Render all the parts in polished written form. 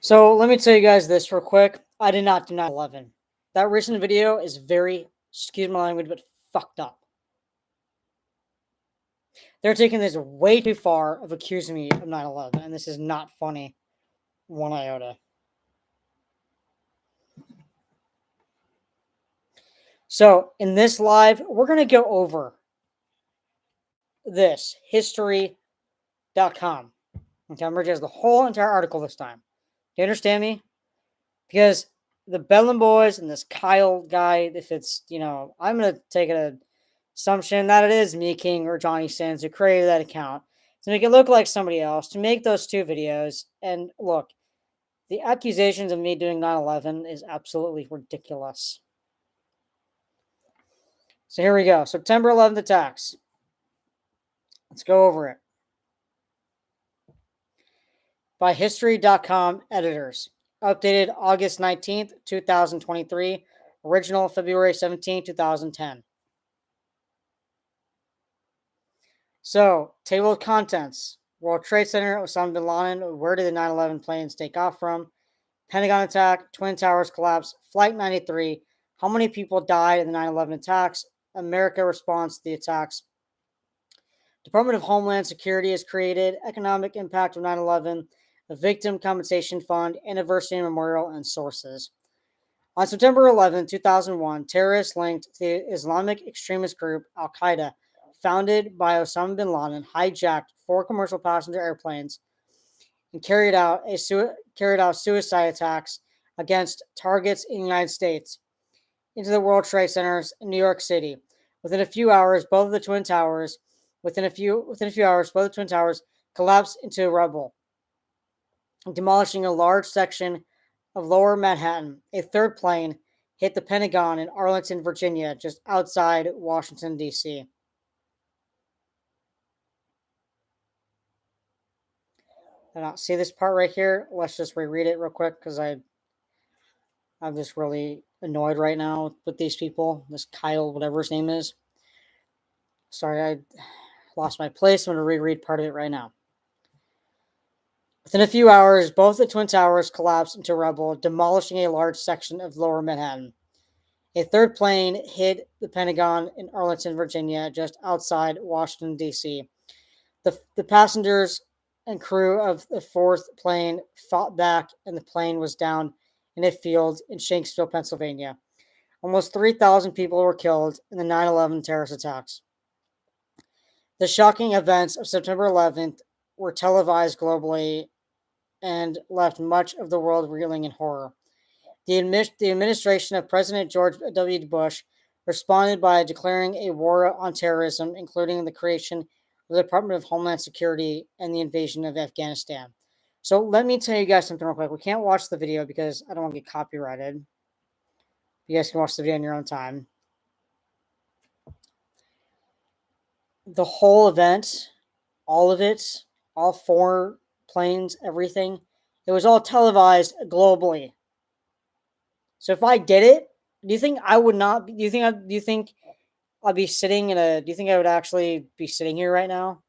So let me tell you guys this real quick. I did not do 9/11. That recent video is very, excuse my language, but fucked up. They're taking this way too far of accusing me of 9/11, and this is not funny one iota. So in this live, we're going to go over this history.com. Okay, I'm going to the whole entire article this time. Do you understand me? Because the Bellin boys and this Kyle guy, if it's, I'm going to take an assumption that it is me King or Johnny Sins who created that account to make it look like somebody else, to make those two videos. And look, the accusations of me doing 9/11 is absolutely ridiculous. So here we go. September 11th attacks. Let's go over it. By History.com editors. Updated August 19th, 2023. Original February 17th, 2010. So, table of contents. World Trade Center, Osama bin Laden. Where did the 9/11 planes take off from? Pentagon attack, Twin Towers collapse, Flight 93. How many people died in the 9/11 attacks? America response to the attacks. Department of Homeland Security has created. Economic impact of 9/11. The Victim Compensation Fund, Anniversary Memorial, and sources. On September 11, 2001, terrorists linked to the Islamic extremist group Al Qaeda, founded by Osama bin Laden, hijacked 4 commercial passenger airplanes and carried out suicide attacks against targets in the United States into the World Trade Centers in New York City. Within a few hours, both of the Twin Towers collapsed into rubble, demolishing a large section of lower Manhattan. A third plane hit the Pentagon in Arlington, Virginia, just outside Washington, D.C. I don't see this part right here. Let's just reread it real quick because I'm just really annoyed right now with these people. This Kyle, whatever his name is. Sorry, I lost my place. I'm going to reread part of it right now. Within a few hours, both the Twin Towers collapsed into rubble, demolishing a large section of lower Manhattan. A third plane hit the Pentagon in Arlington, Virginia, just outside Washington, D.C. The passengers and crew of the fourth plane fought back, and the plane was down in a field in Shanksville, Pennsylvania. Almost 3,000 people were killed in the 9/11 terrorist attacks. The shocking events of September 11th were televised globally and left much of the world reeling in horror. The administration of President George W. Bush responded by declaring a war on terrorism, including the creation of the Department of Homeland Security and the invasion of Afghanistan. So let me tell you guys something real quick. We can't watch the video because I don't want to get copyrighted. You guys can watch the video on your own time. The whole event, all of it, all 4 planes, everything, it was all televised globally. So if I did it, do you think I would not? Do you think I'd be sitting in a? Do you think I would actually be sitting here right now?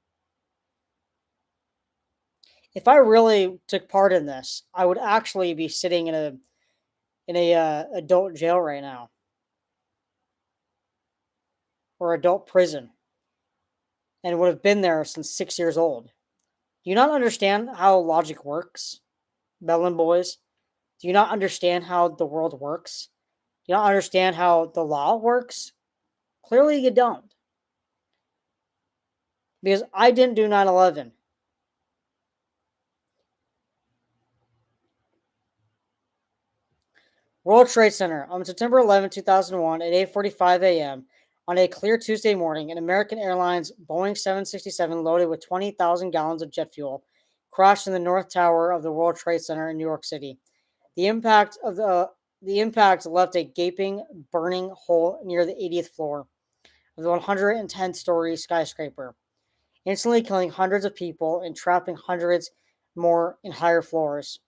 If I really took part in this, I would actually be sitting in a adult jail right now, or adult prison, and would have been there since 6 years old. Do you not understand how logic works, Bellin boys? Do you not understand how the world works? Do you not understand how the law works? Clearly, you don't. Because I didn't do 9/11. World Trade Center on September 11, 2001 at 8:45 a.m. on a clear Tuesday morning, an American Airlines Boeing 767 loaded with 20,000 gallons of jet fuel crashed in the North Tower of the World Trade Center in New York City. The impact left a gaping, burning hole near the 80th floor of the 110-story skyscraper, instantly killing hundreds of people and trapping hundreds more in higher floors.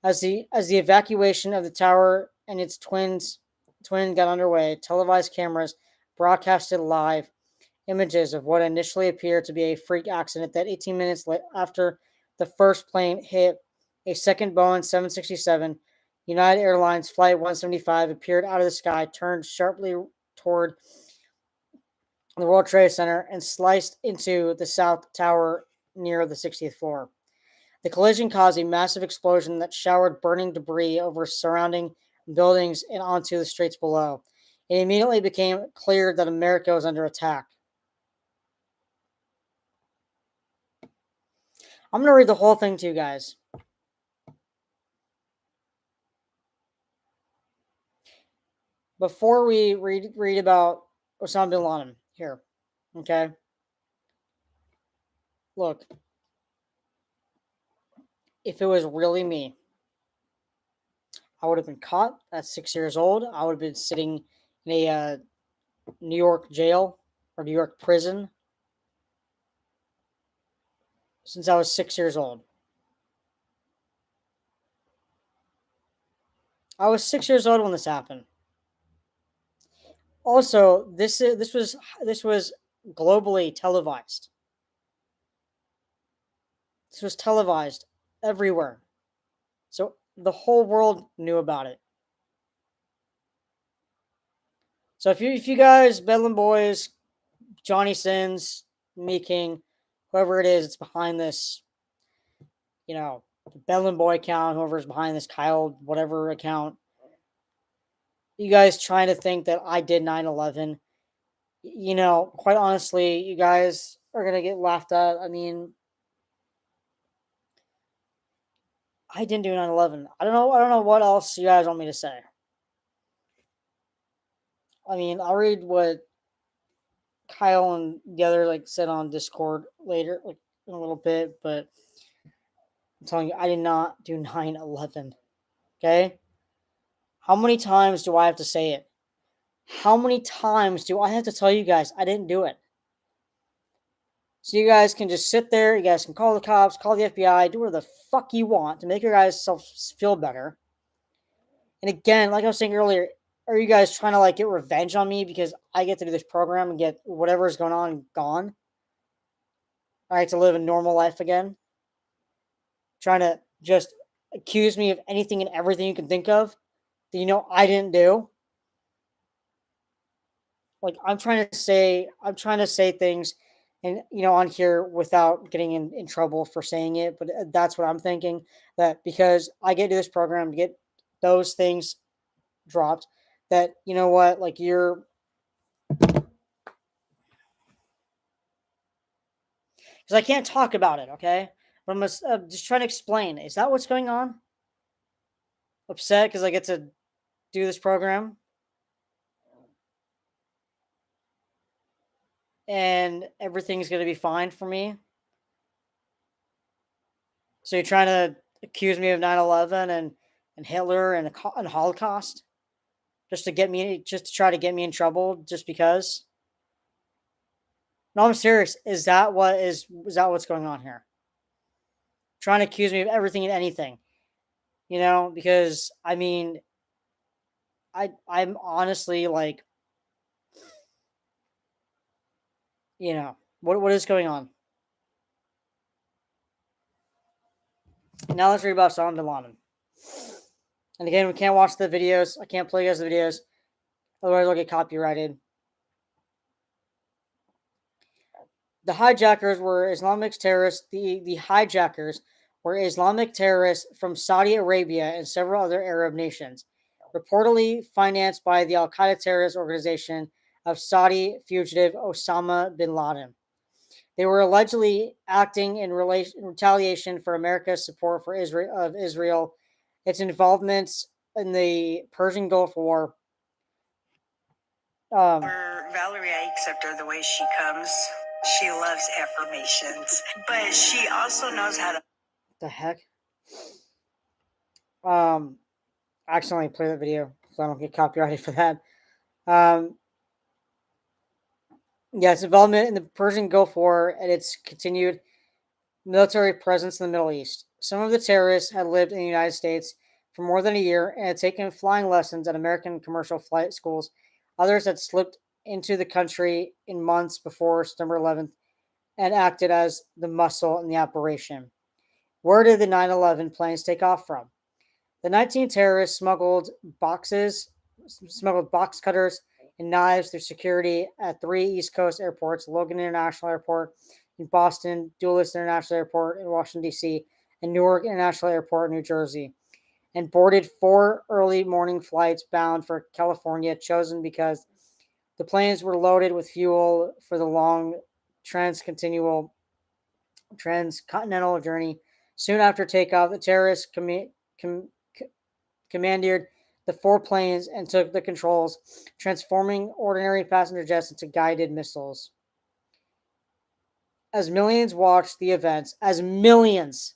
As the evacuation of the tower and its twin got underway, televised cameras broadcasted live images of what initially appeared to be a freak accident that 18 minutes after the first plane hit a second Boeing 767 United Airlines Flight 175 appeared out of the sky, turned sharply toward the World Trade Center, and sliced into the South Tower near the 60th floor. The collision caused a massive explosion that showered burning debris over surrounding buildings and onto the streets below. It immediately became clear that America was under attack. I'm going to read the whole thing to you guys. Before we read about Osama bin Laden here, okay? Look, if it was really me, I would have been caught at 6 years old. I would have been sitting in a New York jail or New York prison since I was 6 years old. I was 6 years old when this happened. Also, this was globally televised. This was televised everywhere, so the whole world knew about it. So if you guys, Bedlam Boys, Johnny Sins, Me King, whoever it is, it's behind this, the Bedlam Boy account, whoever's behind this Kyle whatever account, you guys trying to think that I did 9/11, quite honestly, you guys are gonna get laughed at. I mean, I didn't do 9/11. I don't know what else you guys want me to say. I mean, I'll read what Kyle and the other said on Discord later, in a little bit, but I'm telling you, I did not do 9/11. Okay? How many times do I have to say it? How many times do I have to tell you guys I didn't do it? So you guys can just sit there, you guys can call the cops, call the FBI, do whatever the fuck you want to make your guys self feel better. And again, like I was saying earlier, are you guys trying to get revenge on me because I get to do this program and get whatever is going on gone? I get to live a normal life again? Trying to just accuse me of anything and everything you can think of that I didn't do? I'm trying to say things and on here without getting in trouble for saying it, but that's what I'm thinking, that because I get to this program to get those things dropped, that what, you're, because I can't talk about it, okay, but I'm just trying to explain, is that what's going on? Upset because I get to do this program and everything's going to be fine for me? So you're trying to accuse me of 9/11 and Hitler and Holocaust just to try to get me in trouble just because? No, I'm serious. Is that what's going on here? Trying to accuse me of everything and anything, because I mean, I'm honestly what is going on? Now let's read about Osama bin Laden. And again, we can't watch the videos. I can't play you guys the videos, otherwise I'll get copyrighted. The hijackers were Islamic terrorists. The hijackers were Islamic terrorists from Saudi Arabia and several other Arab nations, reportedly financed by the Al Qaeda terrorist organization of Saudi fugitive Osama bin Laden. They were allegedly acting in retaliation for America's support for Israel, its involvement in the Persian Gulf War. Valerie, I accept her the way she comes. She loves affirmations, but she also knows how to. The heck? I accidentally played that video, so I don't get copyrighted for that. Its involvement in the Persian Gulf War and its continued military presence in the Middle East. Some of the terrorists had lived in the United States for more than a year and had taken flying lessons at American commercial flight schools. Others had slipped into the country in months before September 11th and acted as the muscle in the operation. Where did the 9/11 planes take off from? The 19 terrorists smuggled box cutters and knives through security at three East Coast airports: Logan International Airport in Boston, Dulles International Airport in Washington, D.C., and Newark International Airport in New Jersey, and boarded four early morning flights bound for California, chosen because the planes were loaded with fuel for the long transcontinental journey. Soon after takeoff, the terrorists commandeered the four planes and took the controls, transforming ordinary passenger jets into guided missiles. As millions watched the events, as millions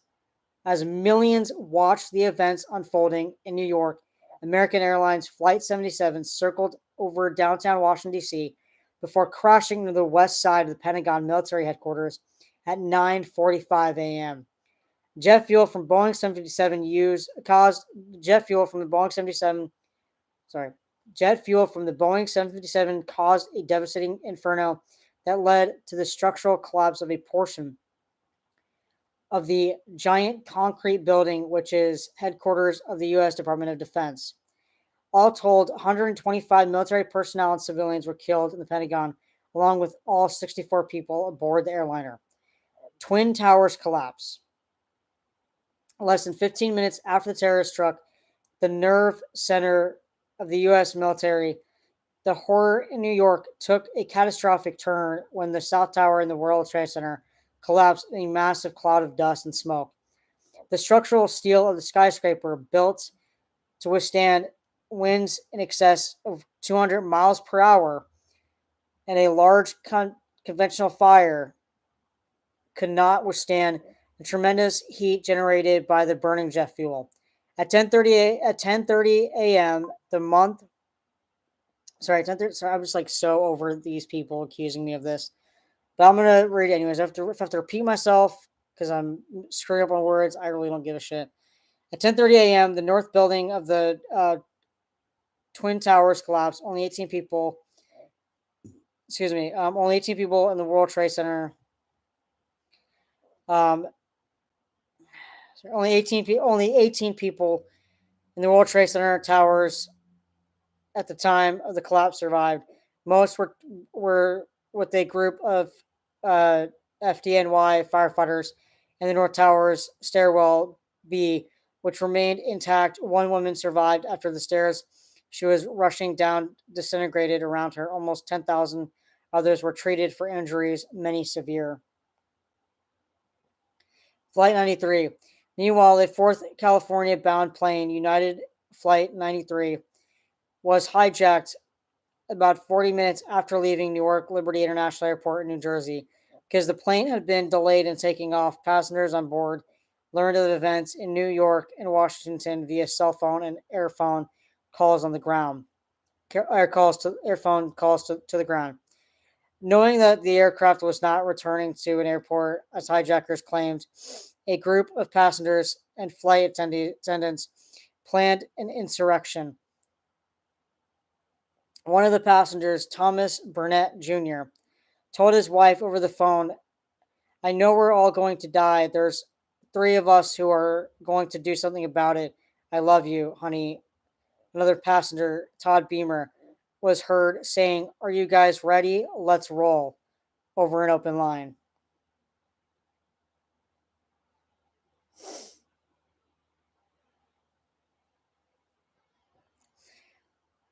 watched the events unfolding in New York, American Airlines Flight 77 circled over downtown Washington, D.C., before crashing into the west side of the Pentagon military headquarters at 9:45 a.m. Jet fuel from Boeing 757 caused jet fuel from the Boeing 77 sorry jet fuel from the Boeing 757 caused a devastating inferno that led to the structural collapse of a portion of the giant concrete building, which is headquarters of the U.S. Department of Defense. All told, 125 military personnel and civilians were killed in the Pentagon, along with all 64 people aboard the airliner. Twin Towers collapse. Less than 15 minutes after the terrorist struck the nerve center of the U.S. military, the horror in New York took a catastrophic turn when the South Tower in the World Trade Center collapsed in a massive cloud of dust and smoke. The structural steel of the skyscraper, built to withstand winds in excess of 200 miles per hour and a large conventional fire, could not withstand the tremendous heat generated by the burning jet fuel. At 10:30 a.m., the month. Sorry, 10:30. Sorry, I'm just like so over these people accusing me of this, but I'm gonna read it anyways. If I have to repeat myself because I'm screwing up on words, I really don't give a shit. At 10:30 a.m., the north building of the Twin Towers collapsed. Only 18 people. Excuse me. Only 18 people in the World Trade Center. Um, Only 18 people in the World Trade Center towers at the time of the collapse survived. Most were with a group of uh, FDNY firefighters in the North Tower's stairwell B, which remained intact. One woman survived after the stairs she was rushing down disintegrated around her. Almost 10,000 others were treated for injuries, many severe. Flight 93. Meanwhile, a fourth California bound plane, United Flight 93, was hijacked about 40 minutes after leaving Newark Liberty International Airport in New Jersey. Because the plane had been delayed in taking off, passengers on board learned of the events in New York and Washington via cell phone and airphone calls on the ground. Airphone calls to the ground. Knowing that the aircraft was not returning to an airport, as hijackers claimed, a group of passengers and flight attendants planned an insurrection. One of the passengers, Thomas Burnett Jr., told his wife over the phone, "I know we're all going to die. There's three of us who are going to do something about it. I love you, honey." Another passenger, Todd Beamer, was heard saying, "Are you guys ready? Let's roll," over an open line.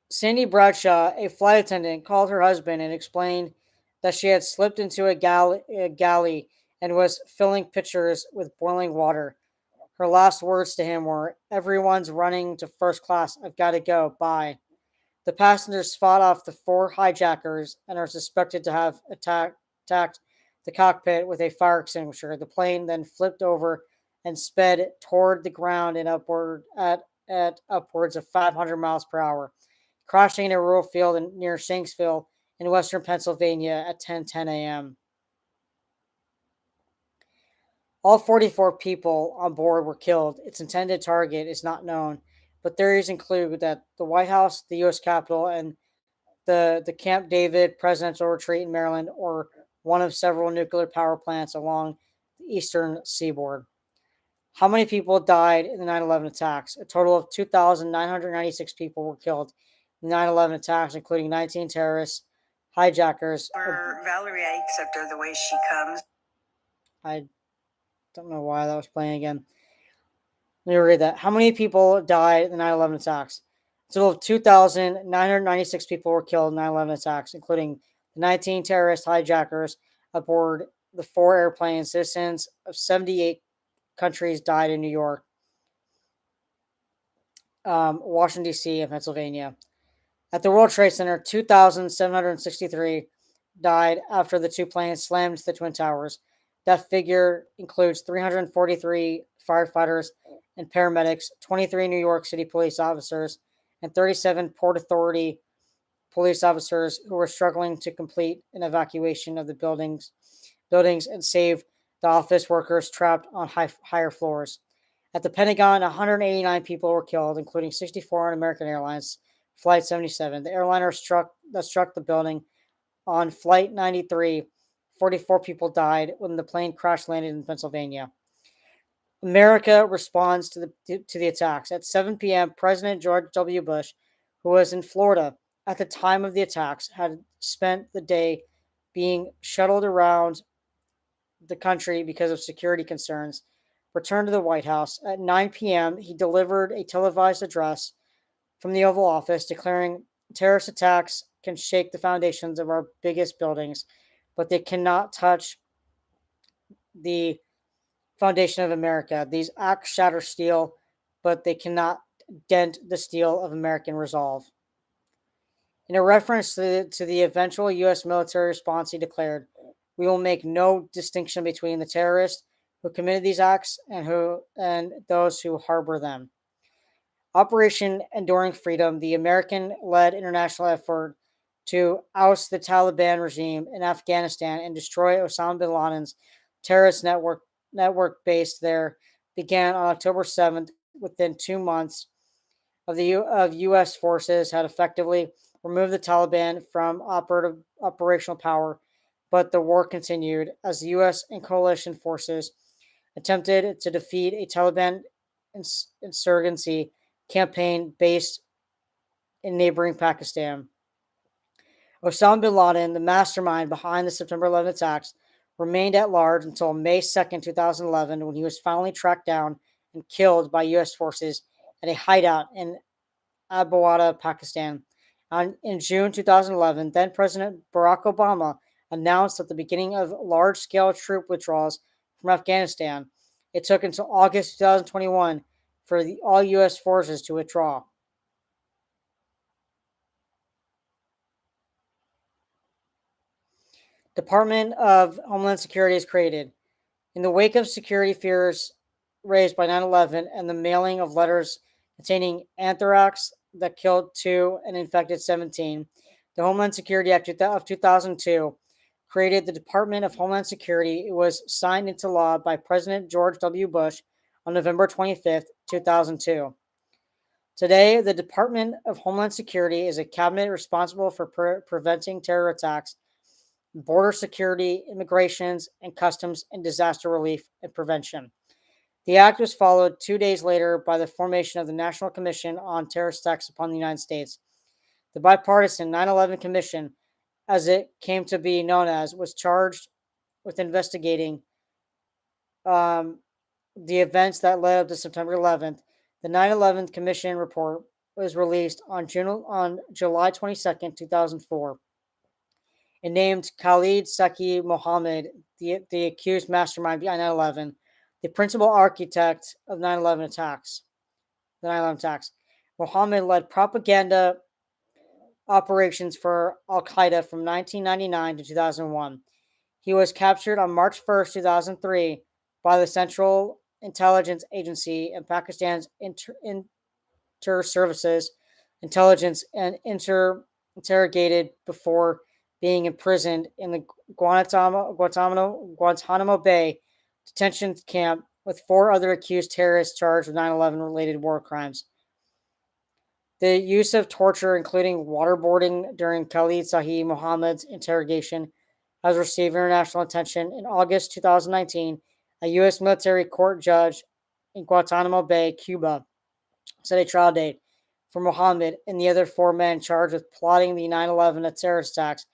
Sandy Bradshaw, a flight attendant, called her husband and explained that she had slipped into a galley and was filling pitchers with boiling water. Her last words to him were, "Everyone's running to first class. I've got to go. Bye." The passengers fought off the four hijackers and are suspected to have attacked the cockpit with a fire extinguisher. The plane then flipped over and sped toward the ground and at upwards of 500 miles per hour, crashing in a rural field near Shanksville in western Pennsylvania at 10:10 a.m. All 44 people on board were killed. Its intended target is not known, but theories include that the White House, the U.S. Capitol, and the Camp David presidential retreat in Maryland, or one of several nuclear power plants along the eastern seaboard. How many people died in the 9/11 attacks? A total of 2,996 people were killed in the 9/11 attacks, including 19 terrorists, hijackers. For Valerie, I accept her the way she comes. I don't know why that was playing again. Let me read that. How many people died in the 9/11 attacks? A total of 2,996 people were killed in 9/11 attacks, including the 19 terrorist hijackers aboard the 4 airplanes. Citizens of 78 countries died in New York, Washington, D.C., and Pennsylvania. At the World Trade Center, 2,763 died after the 2 planes slammed into the Twin Towers. That figure includes 343 firefighters and paramedics, 23 New York City police officers, and 37 Port Authority police officers who were struggling to complete an evacuation of the buildings and save the office workers trapped on higher floors. At the Pentagon, 189 people were killed, including 64 on American Airlines Flight 77. The airliner struck the building on Flight 93. 44 people died when the plane crash landed in Pennsylvania. America responds to the attacks. At 7 p.m., President George W. Bush, who was in Florida at the time of the attacks, had spent the day being shuttled around the country because of security concerns, returned to the White House. At 9 p.m., he delivered a televised address from the Oval Office declaring terrorist attacks can shake the foundations of our biggest buildings, but they cannot touch the foundation of America. These acts shatter steel, but they cannot dent the steel of American resolve. In a reference to the eventual U.S. military response, he declared, "We will make no distinction between the terrorists who committed these acts and those who harbor them." Operation Enduring Freedom, the American-led international effort to oust the Taliban regime in Afghanistan and destroy Osama bin Laden's terrorist network based there, began on October 7th. Within 2 months of U.S. forces had effectively removed the Taliban from operational power, but the war continued as the U.S. and coalition forces attempted to defeat a Taliban insurgency campaign based in neighboring Pakistan. Osama bin Laden, the mastermind behind the September 11 attacks, remained at large until May 2nd, 2011, when he was finally tracked down and killed by U.S. forces at a hideout in Abbottabad, Pakistan. In June 2011, then President Barack Obama announced at the beginning of large-scale troop withdrawals from Afghanistan. It took until August 2021 for all U.S. forces to withdraw. Department of Homeland Security is created. In the wake of security fears raised by 9/11 and the mailing of letters containing anthrax that killed 2 and infected 17, the Homeland Security Act of 2002 created the Department of Homeland Security. It was signed into law by President George W. Bush on November 25th, 2002. Today, the Department of Homeland Security is a cabinet responsible for preventing terror attacks, border security, immigrations, and customs and disaster relief and prevention. The act was followed 2 days later by the formation of the National Commission on Terrorist Attacks upon the United States. The bipartisan 9/11 Commission, as it came to be known as, was charged with investigating the events that led up to September 11th. The 9/11 Commission report was released on July 22nd, 2004. It named Khalid Saki Mohammed, the accused mastermind behind 9/11, the principal architect of 9/11 attacks. The 9/11 attacks. Mohammed led propaganda operations for Al Qaeda from 1999 to 2001. He was captured on March 1st, 2003, by the Central Intelligence Agency and Pakistan's Inter-Services Intelligence and interrogated before being imprisoned in the Guantanamo Bay detention camp with 4 other accused terrorists charged with 9/11 related war crimes. The use of torture, including waterboarding during Khalid Saki Mohammed's interrogation, has received international attention. In August 2019, a U.S. military court judge in Guantanamo Bay, Cuba, set a trial date for Mohammed and the other 4 men charged with plotting the 9/11 terrorist attacks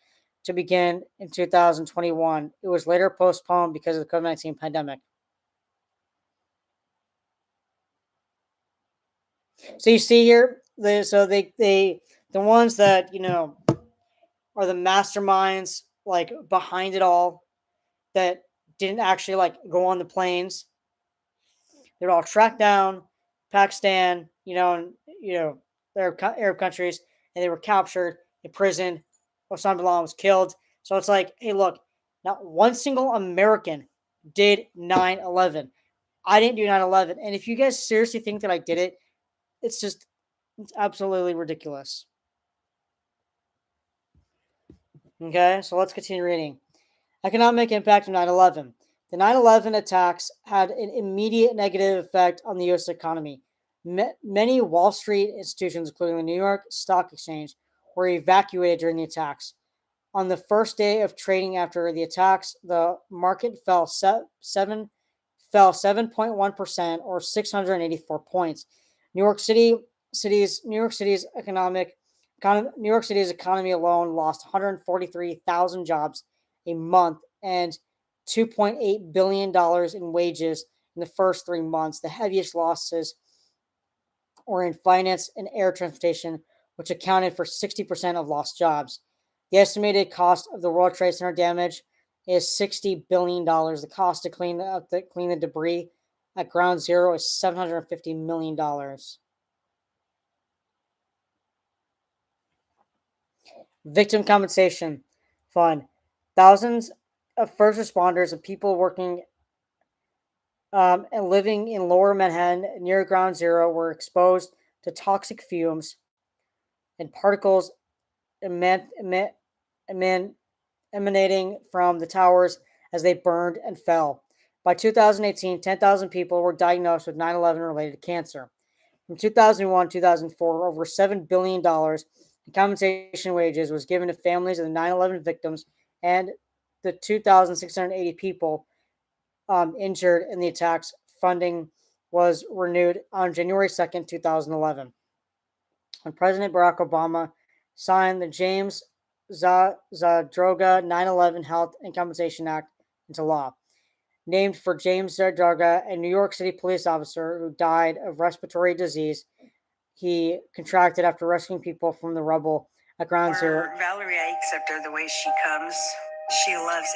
to begin in 2021. It was later postponed because of the COVID-19 pandemic. So you see here, the ones that are the masterminds like behind it all that didn't actually like go on the planes. They're all tracked down, Pakistan, and Arab countries, and they were captured, imprisoned. Osama bin Laden was killed. So it's like, hey, look, not one single American did 9/11. I didn't do 9/11, and if you guys seriously think that I did it, it's absolutely ridiculous. Okay, so let's continue reading. Economic impact of 9/11. The 9/11 attacks had an immediate negative effect on the U.S. economy. Many Wall Street institutions, including the New York Stock Exchange, were evacuated during the attacks. On the first day of trading after the attacks, the market fell 7.1%, or 684 points. New York City's economy alone lost 143,000 jobs a month and $2.8 billion in wages in the first 3 months. The heaviest losses were in finance and air transportation, which accounted for 60% of lost jobs. The estimated cost of the World Trade Center damage is $60 billion. The cost to clean the debris at Ground Zero is $750 million. Victim Compensation Fund. Thousands of first responders and people working and living in lower Manhattan near Ground Zero were exposed to toxic fumes and particles emanating from the towers as they burned and fell. By 2018, 10,000 people were diagnosed with 9/11 related cancer. From 2001 to 2004, over $7 billion in compensation wages was given to families of the 9/11 victims and the 2,680 people injured in the attacks. Funding was renewed on January 2nd, 2011. When President Barack Obama signed the James Zadroga 9/11 Health and Compensation Act into law. Named for James Zadroga, a New York City police officer who died of respiratory disease he contracted after rescuing people from the rubble at Ground Zero. Valerie, I accept her the way she comes. She loves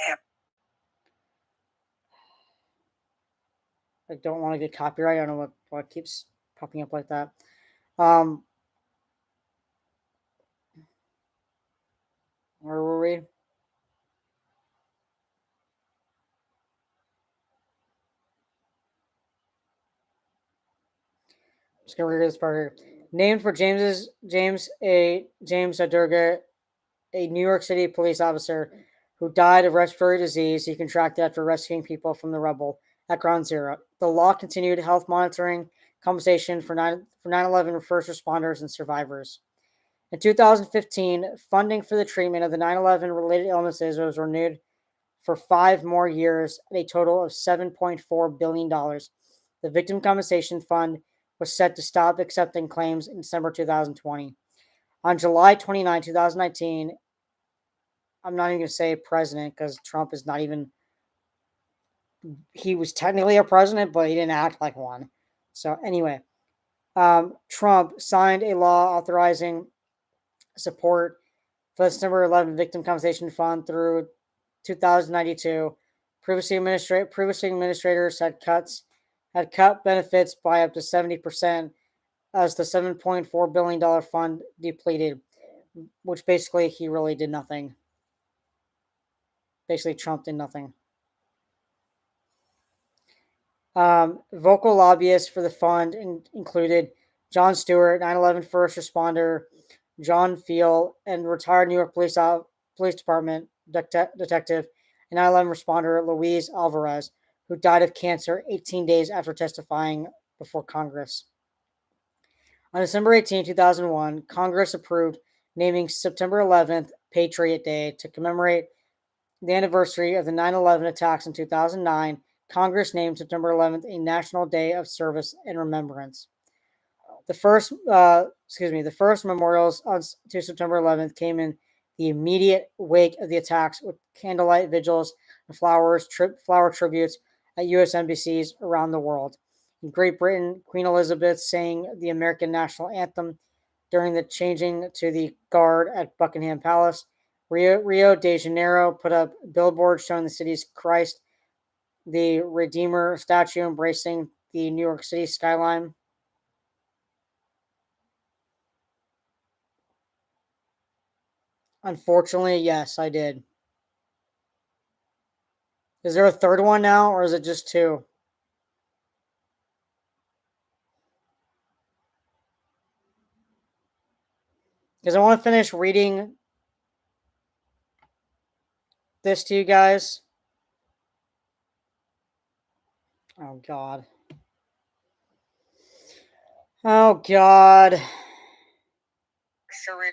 I don't want to get copyright. I don't know what keeps popping up like that. Where were we? Just gonna read this part here. Named for James Zadurga, a New York City police officer who died of respiratory disease he contracted after rescuing people from the rubble at Ground Zero. The law continued health monitoring compensation for 9/11 first responders and survivors. In 2015, funding for the treatment of the 9/11 related illnesses was renewed for 5 more years at a total of $7.4 billion. The Victim Compensation Fund was set to stop accepting claims in December 2020. On July 29, 2019, I'm not even going to say president because Trump is not even, he was technically a president, but he didn't act like one. So anyway, Trump signed a law authorizing support for the September 11 Victim Compensation Fund through 2092. Previously, administrators had cut benefits by up to 70% as the $7.4 billion fund depleted, which basically he really did nothing. Basically, Trump did nothing. Vocal lobbyists for the fund included Jon Stewart, 9/11 first responder, John Field, and retired New York Police Department detective and 9/11 responder Luis Alvarez, who died of cancer 18 days after testifying before Congress. On December 18, 2001, Congress approved naming September 11th Patriot Day to commemorate the anniversary of the 9/11 attacks in 2009. Congress named September 11th a National Day of Service and Remembrance. The first memorials to September 11th came in the immediate wake of the attacks with candlelight vigils and flower tributes at U.S. embassies around the world. In Great Britain, Queen Elizabeth sang the American national anthem during the changing to the guard at Buckingham Palace. Rio de Janeiro put up billboards showing the city's Christ the Redeemer statue embracing the New York City skyline. Unfortunately, yes, I did. Is there a third one now, or is it just two? Because I want to finish reading this to you guys. Oh, God. Oh, God. Sure.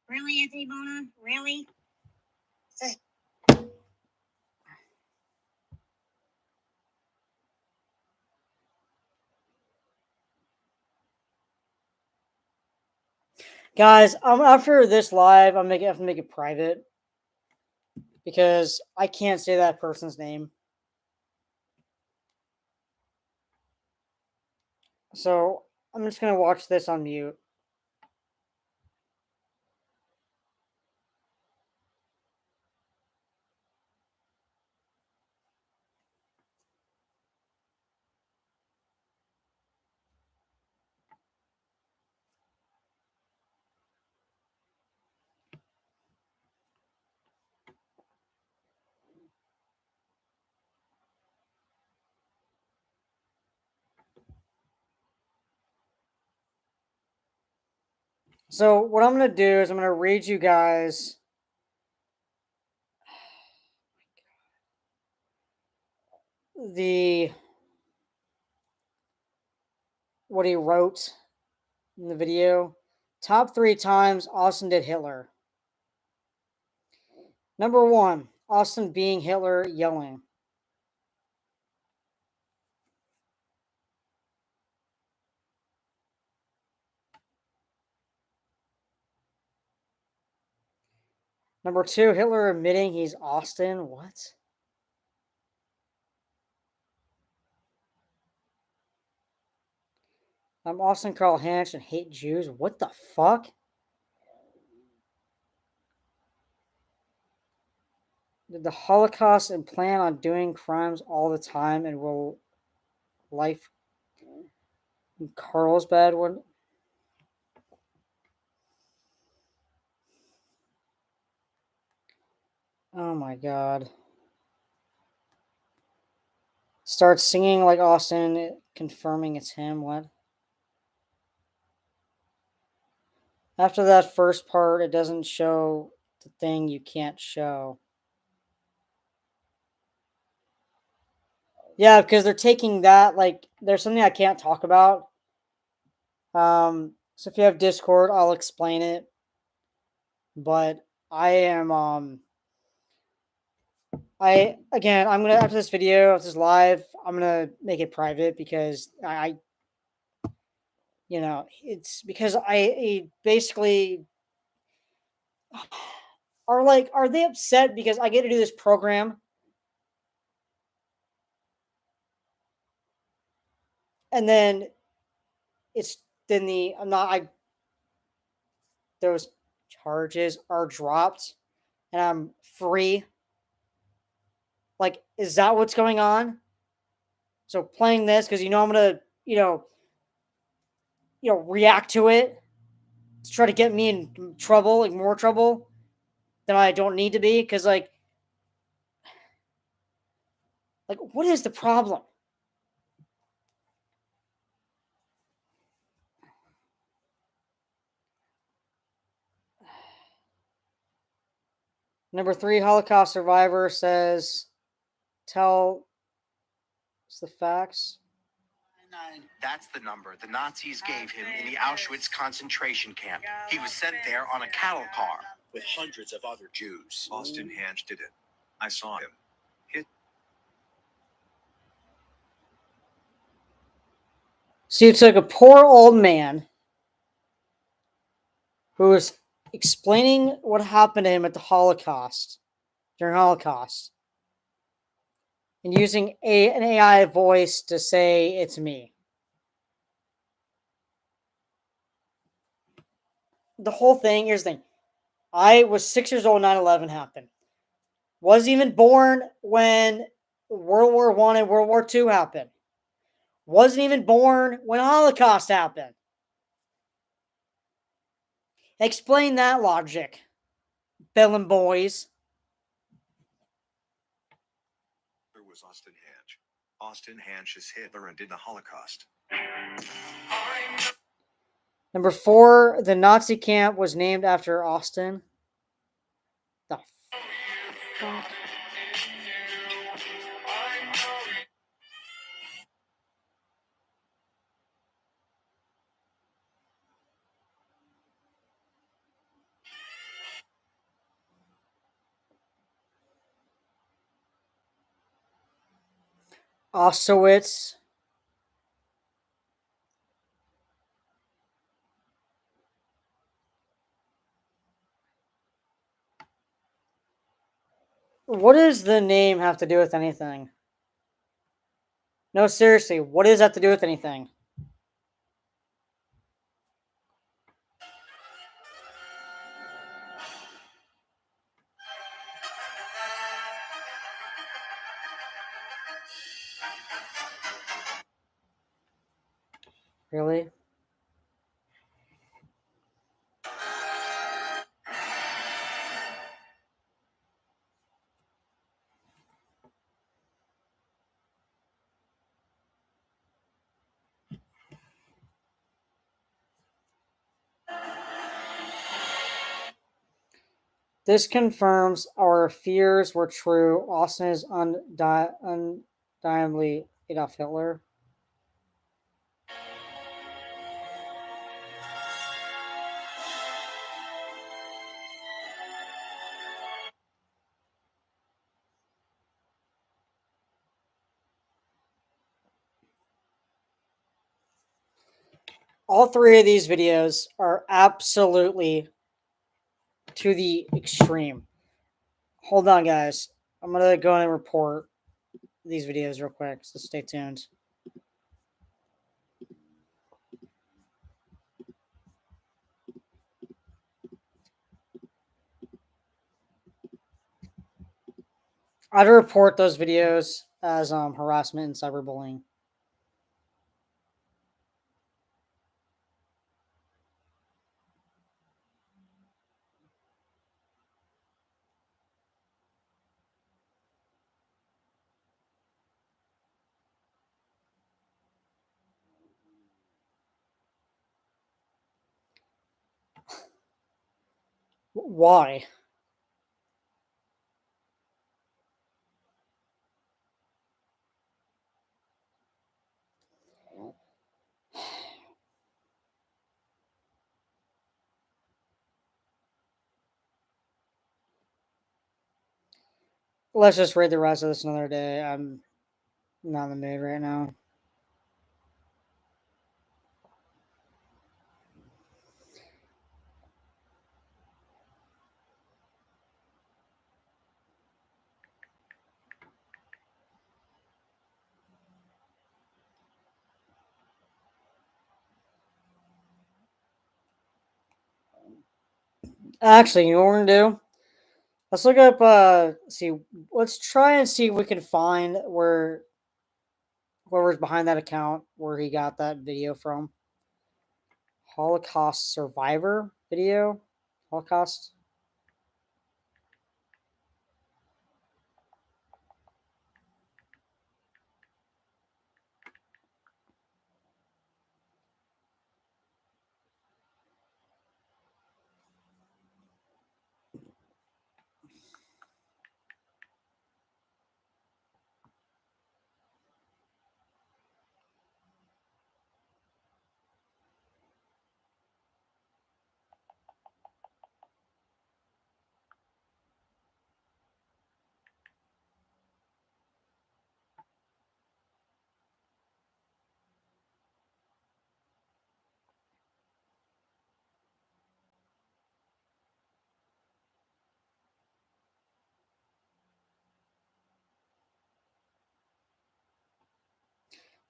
Really, Anthony Bona? Really? Guys, after this live, I have to make it private because I can't say that person's name. So I'm just gonna watch this on mute. So what I'm gonna do is I'm gonna read you guys the what he wrote in the video. Top 3 times Austin did Hitler. Number 1, Austin being Hitler yelling. Number 2, Hitler admitting he's Austin. What? I'm Austin Carl Hansch and hate Jews. What the fuck? Did the Holocaust and plan on doing crimes all the time and will life in Carlsbad one? Oh my god. Starts singing like Austin, confirming it's him. What? After that first part, it doesn't show the thing you can't show. Yeah, because they're taking that, like, there's something I can't talk about. So if you have Discord, I'll explain it. But I am, I'm gonna, after this video, after this live, I'm gonna make it private because it's because I basically are they upset because I get to do this program and then it's then the I'm not I those charges are dropped and I'm free. Like, is that what's going on? So playing this because I'm gonna react to it to try to get me in trouble, like more trouble than I don't need to be. Because like what is the problem? Number 3, Holocaust survivor says, tell us the facts. That's the number the Nazis gave him in the Auschwitz concentration camp. He was sent there on a cattle car with hundreds of other Jews. Austin Hansch did it. I saw him. So you took a poor old man who was explaining what happened to him at the Holocaust, during Holocaust, and using an AI voice to say, it's me. The whole thing, here's the thing. I was 6 years old when 9/11 happened. Wasn't even born when World War I and World War II happened. Wasn't even born when Holocaust happened. Explain that logic, Bill and boys. There was Austin Hansch. Austin Hansch is Hitler and did the Holocaust. Number 4, the Nazi camp was named after Austin. The fuck? Auschwitz. What does the name have to do with anything? No, seriously, what does that have to do with anything? Really? This confirms our fears were true. Austin is undeniably Adolf Hitler. All 3 of these videos are absolutely to the extreme. Hold on, guys. I'm going to go and report these videos real quick, so stay tuned. I'd report those videos as harassment and cyberbullying. Why? Let's just read the rest of this another day. I'm not in the mood right now. Actually, you know what we're gonna do? Let's look up. Let's try and see if we can find where whoever's behind that account where he got that video from. Holocaust survivor video. Holocaust.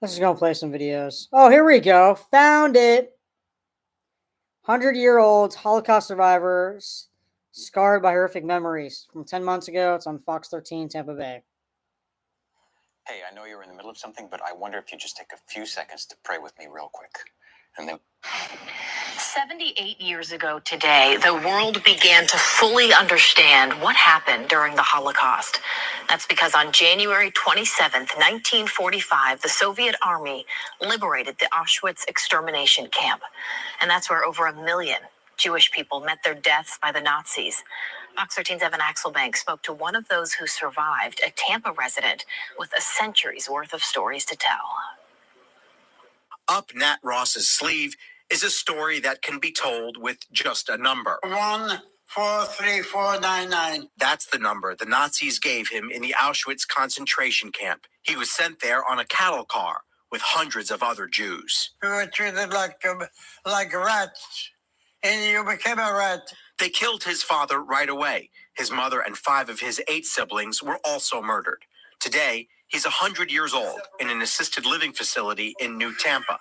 Let's just go play some videos. Oh, here we go. Found it. 100-year-old Holocaust survivors scarred by horrific memories. From 10 months ago, it's on Fox 13, Tampa Bay. Hey, I know you're in the middle of something, but I wonder if you just take a few seconds to pray with me real quick. And then 78 years ago today, the world began to fully understand what happened during the Holocaust. That's because on January 27th, 1945, the Soviet army liberated the Auschwitz extermination camp. And that's where over 1 million Jewish people met their deaths by the Nazis. Fox 13's Evan Axelbank spoke to one of those who survived, a Tampa resident with a century's worth of stories to tell. Up Nat Ross's sleeve is a story that can be told with just a number. 143499. That's the number the Nazis gave him in the Auschwitz concentration camp. He was sent there on a cattle car with hundreds of other Jews. We were treated like rats, and you became a rat. They killed his father right away. His mother and 5 of his 8 siblings were also murdered. Today, he's 100 years old in an assisted living facility in New Tampa,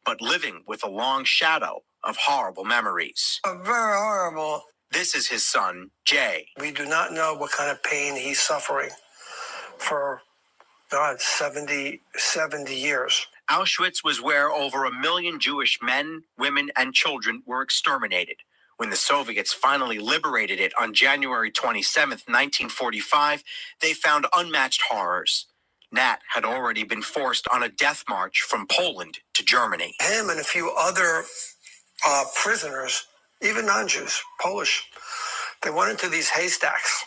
but living with a long shadow of horrible memories. Very horrible. This is his son, Jay. We do not know what kind of pain he's suffering for, 70 years. Auschwitz was where over 1 million Jewish men, women, and children were exterminated. When the Soviets finally liberated it on January 27th, 1945, they found unmatched horrors. Nat had already been forced on a death march from Poland to Germany. Him and a few other prisoners, even non-Jews, Polish, they went into these haystacks.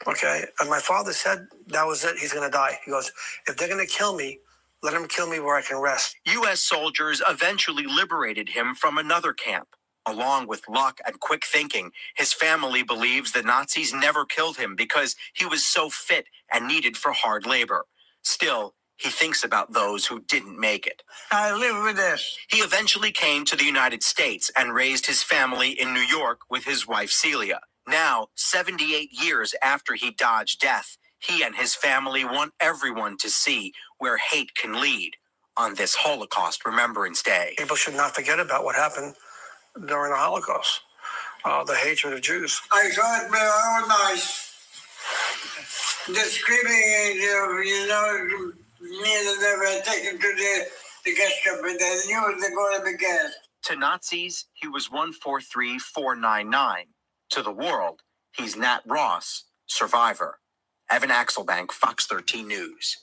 Okay, and my father said that was it. He's going to die. He goes, if they're going to kill me, let them kill me where I can rest. U.S. soldiers eventually liberated him from another camp. Along with luck and quick thinking, his family believes the Nazis never killed him because he was so fit and needed for hard labor. Still, he thinks about those who didn't make it. I live with this. He eventually came to the United States and raised his family in New York with his wife Celia. Now, 78 years after he dodged death, he and his family want everyone to see where hate can lead on this Holocaust Remembrance Day. People should not forget about what happened during the Holocaust, the hatred of Jews. I thought they were nice. The screaming, me and they were taken to the Gestapo, but they knew they were going to be gassed. To Nazis, he was 143499. To the world, he's Nat Ross, survivor. Evan Axelbank, Fox 13 News.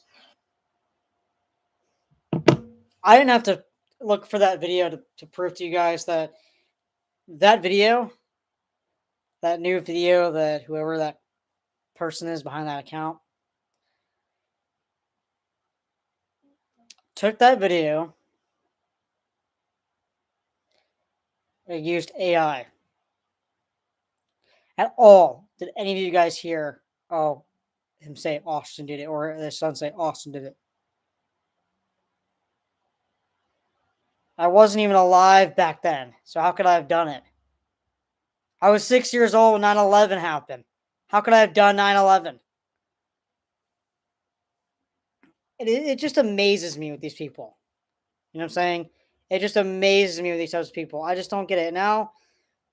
I didn't have to look for that video to prove to you guys that video, that new video, that whoever that person is behind that account took that video and used AI. At all, did any of you guys hear, him say Austin did it, or their son say Austin did it? I wasn't even alive back then, so how could I have done it? I was 6 years old when 9/11 happened. How could I have done 9/11? It just amazes me with these people. You know what I'm saying? It just amazes me with these types of people. I just don't get it now.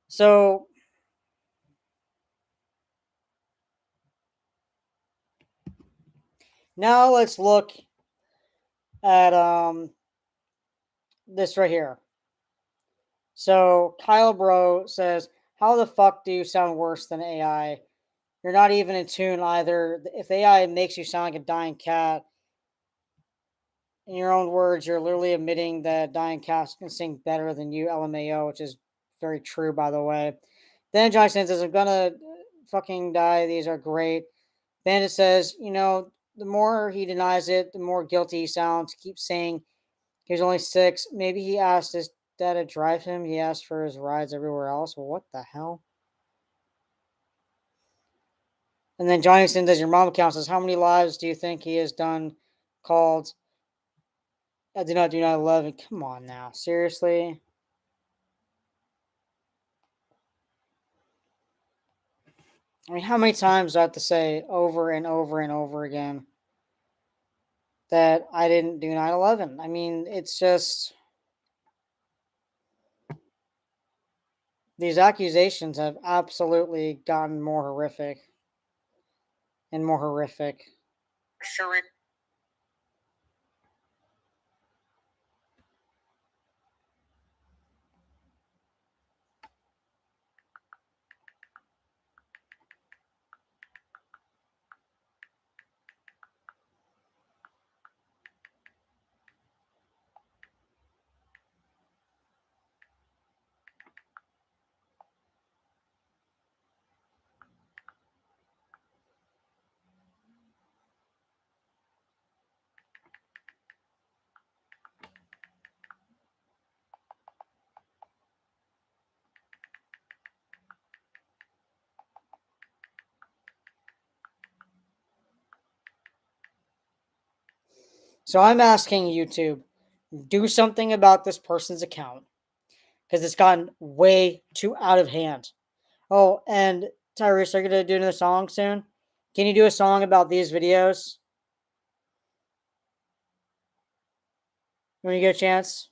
So now let's look at this right here. So Kyle Bro says, how the fuck do you sound worse than AI? You're not even in tune either. If AI makes you sound like a dying cat, in your own words, you're literally admitting that dying cats can sing better than you, LMAO, which is very true, by the way. Then Johnson says, I'm gonna fucking die. These are great. Bandit says, the more he denies it, the more guilty he sounds. Keeps saying he was only 6. Maybe he asked his dad to drive him. He asked for his rides everywhere else. Well, what the hell? And then Johnson does your mom account says, how many lives do you think he has done called I do not do 9/11? Come on now. Seriously? I mean, how many times do I have to say over and over and over again? that I didn't do 9/11. I mean, it's just these accusations have absolutely gotten more horrific and more horrific. Sure. So I'm asking YouTube, do something about this person's account because it's gotten way too out of hand. Oh, and Tyrese, are you gonna do another song soon? Can you do a song about these videos when you get a chance?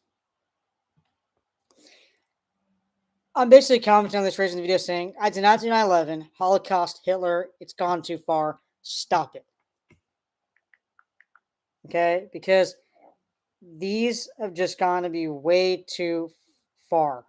I'm basically commenting on this raising the video saying, I did not do 9/11, Holocaust, Hitler, it's gone too far. Stop it. Okay? Because these have just gone to be way too far.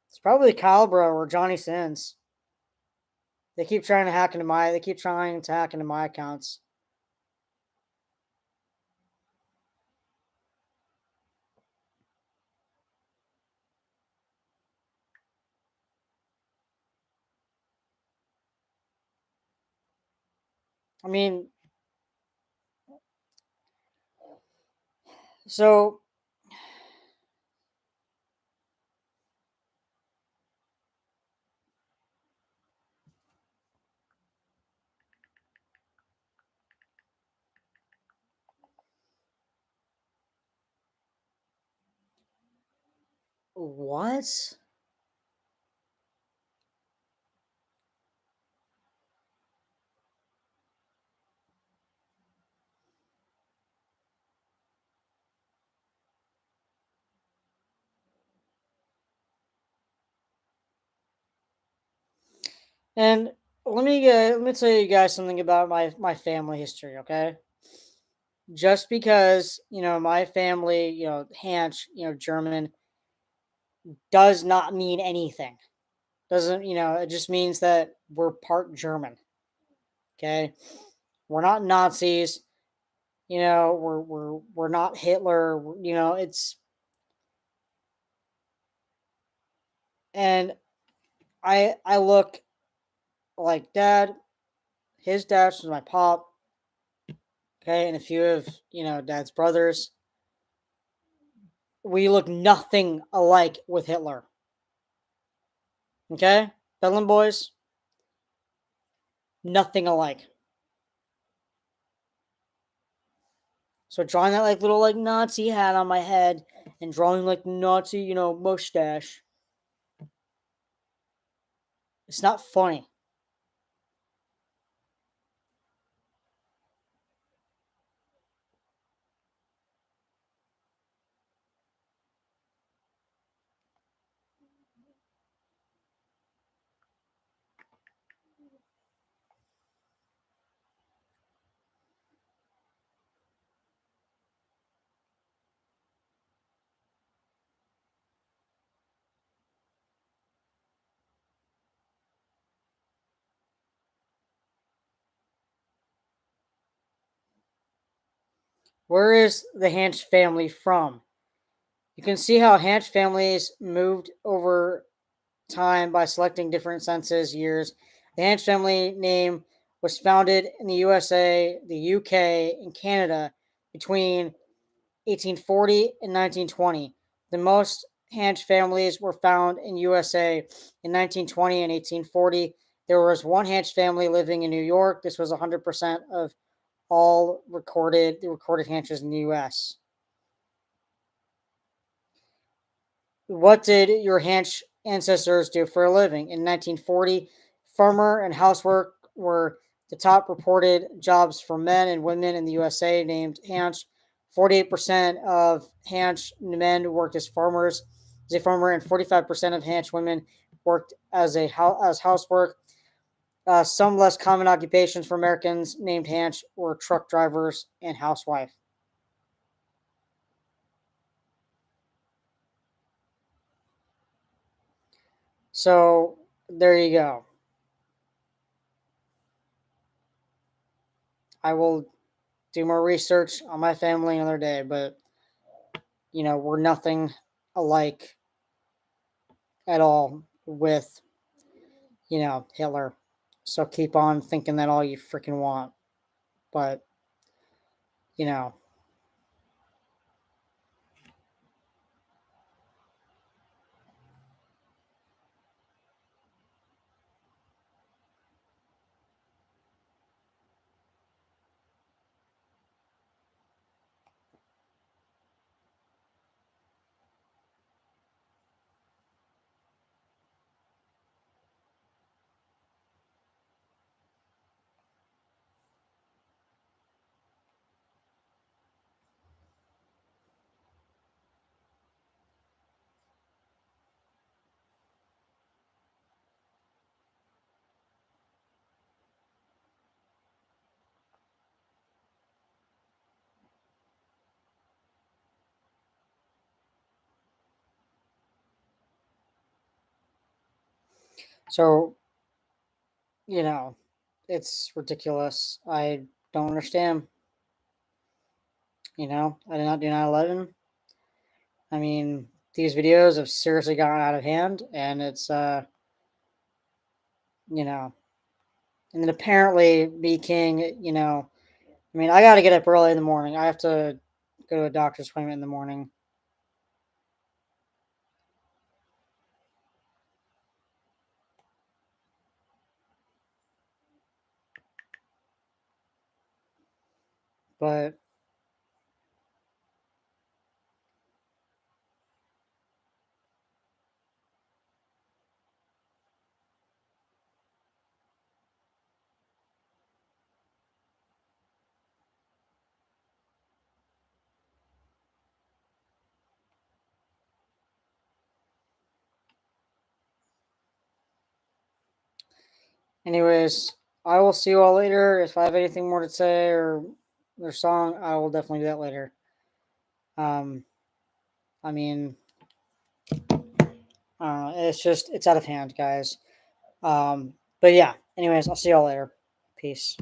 It's probably Kyle Bro or Johnny Sins. They keep trying to hack into my accounts. I mean, so what? And let me tell you guys something about my family history, okay? Just because, my family, Hanch, German does not mean anything. Doesn't, it just means that we're part German. Okay? We're not Nazis, we're not Hitler, it's and I look like dad, his dad was my pop, okay, and a few of, dad's brothers. We look nothing alike with Hitler. Okay? Bedlam boys, nothing alike. So drawing that like little like Nazi hat on my head and drawing like Nazi, mustache. It's not funny. Where is the Hanch family from? You can see how Hanch families moved over time by selecting different census years. The Hanch family name was founded in the USA, the UK, and Canada between 1840 and 1920. The most Hanch families were found in USA in 1920 and 1840. There was one Hanch family living in New York. This was 100% of all recorded Hanches in the U.S. What did your Hanch ancestors do for a living? In 1940, farmer and housework were the top reported jobs for men and women in the USA named Hanch. 48% of Hanch men worked as farmers, and 45% of Hanch women worked as housework. Some less common occupations for Americans named Hanch were truck drivers and housewife. So there you go. I will do more research on my family another day, but we're nothing alike at all with Hitler. So keep on thinking that all you freaking want. But so it's ridiculous. I don't understand. I did not do 9/11. I mean, these videos have seriously gotten out of hand, and it's and then apparently B. King, I mean, I got to get up early in the morning. I have to go to a doctor's appointment in the morning. But anyways, I will see you all later. If I have anything more to say or their song, I will definitely do that later. I mean, it's out of hand, guys. But yeah, anyways, I'll see y'all later. Peace.